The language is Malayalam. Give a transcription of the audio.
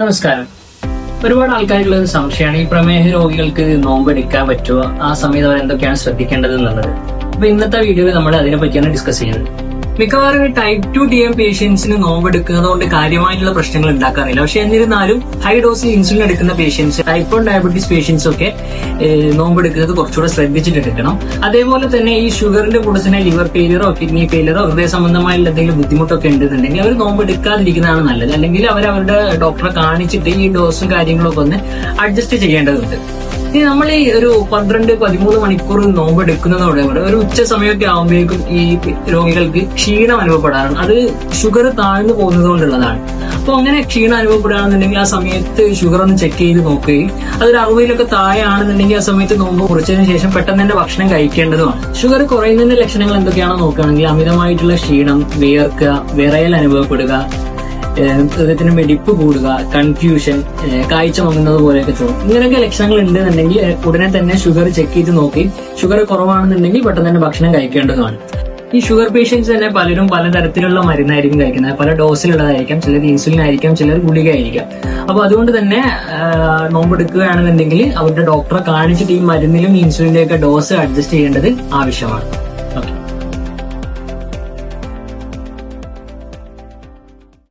നമസ്കാരം. ഒരുപാട് ആൾക്കാർക്കുള്ള ഒരു സംശയമാണ് ഈ പ്രമേഹ രോഗികൾക്ക് നോമ്പ് എടുക്കാൻ പറ്റുമോ, ആ സമയത്ത് അവർ എന്തൊക്കെയാണ് ശ്രദ്ധിക്കേണ്ടത് എന്നുള്ളത്. അപ്പൊ ഇന്നത്തെ വീഡിയോയിൽ നമ്മൾ അതിനെ പറ്റിയാണ് ഡിസ്കസ് ചെയ്യുന്നത്. മിക്കവാറും ടൈപ്പ് 2 DM പേഷ്യൻസിന് നോമ്പ് എടുക്കുന്നത് കൊണ്ട് കാര്യമായിട്ടുള്ള പ്രശ്നങ്ങൾ ഉണ്ടാക്കാറില്ല. പക്ഷെ എന്നിരുന്നാലും ഹൈ ഡോസിൽ ഇൻസുലിൻ എടുക്കുന്ന പേഷ്യൻസ്, ടൈപ്പ് 1 ഡയബറ്റീസ് പേഷ്യൻസ് ഒക്കെ നോമ്പ് എടുക്കുന്നത് കുറച്ചുകൂടെ ശ്രദ്ധിച്ചിട്ട് എടുക്കണം. അതേപോലെ തന്നെ ഈ ഷുഗറിന്റെ കൂടെ തന്നെ ലിവർ ഫെയിലിയറോ കിഡ്നി ഫെയിലിയറോ ഹൃദയ സംബന്ധമായുള്ള എന്തെങ്കിലും ബുദ്ധിമുട്ടൊക്കെ ഉണ്ടെന്നുണ്ടെങ്കിൽ അവർ നോമ്പ് എടുക്കാതിരിക്കുന്നതാണ് നല്ലത്. അല്ലെങ്കിൽ അവരുടെ ഡോക്ടറെ കാണിച്ചിട്ട് ഈ ഡോസും കാര്യങ്ങളൊക്കെ ഒന്ന് അഡ്ജസ്റ്റ് ചെയ്യേണ്ടതുണ്ട്. ഇനി നമ്മൾ ഈ ഒരു 12-13 മണിക്കൂർ നോമ്പ് എടുക്കുന്നതോടെ ഒരു ഉച്ച സമയമൊക്കെ ആകുമ്പോഴേക്കും ഈ രോഗികൾക്ക് ക്ഷീണം അനുഭവപ്പെടാറുണ്ട്. അത് ഷുഗർ താഴ്ന്നു പോകുന്നത് കൊണ്ടുള്ളതാണ്. അപ്പൊ അങ്ങനെ ക്ഷീണം അനുഭവപ്പെടുകയാണെന്നുണ്ടെങ്കിൽ ആ സമയത്ത് ഷുഗർ ഒന്ന് ചെക്ക് ചെയ്ത് നോക്കുകയും അതൊരു 60-ലൊക്കെ താഴെ ആണെന്നുണ്ടെങ്കിൽ ആ സമയത്ത് നോമ്പ് കുറിച്ചതിന് ശേഷം പെട്ടെന്ന് തന്നെ ഭക്ഷണം കഴിക്കേണ്ടതുമാണ്. ഷുഗർ കുറയുന്നതിന്റെ ലക്ഷണങ്ങൾ എന്തൊക്കെയാണെന്ന് നോക്കുകയാണെങ്കിൽ അമിതമായിട്ടുള്ള ക്ഷീണം, വിയർക്കുക, വിറയൽ അനുഭവപ്പെടുക, ഹൃദയത്തിന് വെടിപ്പ് കൂടുക, കൺഫ്യൂഷൻ, കാഴ്ച മങ്ങുന്നത് പോലെയൊക്കെ തോന്നും. ഇങ്ങനെയൊക്കെ ലക്ഷണങ്ങൾ ഉണ്ടെന്നുണ്ടെങ്കിൽ ഉടനെ തന്നെ ഷുഗർ ചെക്ക് ചെയ്ത് നോക്കി ഷുഗർ കുറവാണെന്നുണ്ടെങ്കിൽ പെട്ടെന്ന് തന്നെ ഭക്ഷണം കഴിക്കേണ്ടതുമാണ്. ഈ ഷുഗർ പേഷ്യൻസ് തന്നെ പലരും പലതരത്തിലുള്ള മരുന്നായിരിക്കും കഴിക്കുന്നത്. പല ഡോസിലുള്ളതായിരിക്കാം, ചിലർ ഇൻസുലിൻ ആയിരിക്കാം, ചിലർ ഗുളിക ആയിരിക്കാം. അപ്പൊ അതുകൊണ്ട് തന്നെ നോമ്പെടുക്കുകയാണെന്നുണ്ടെങ്കിൽ അവരുടെ ഡോക്ടറെ കാണിച്ചിട്ട് ഈ മരുന്നിലും ഇൻസുലിന്റെ ഒക്കെ ഡോസ് അഡ്ജസ്റ്റ് ചെയ്യേണ്ടത് ആവശ്യമാണ്.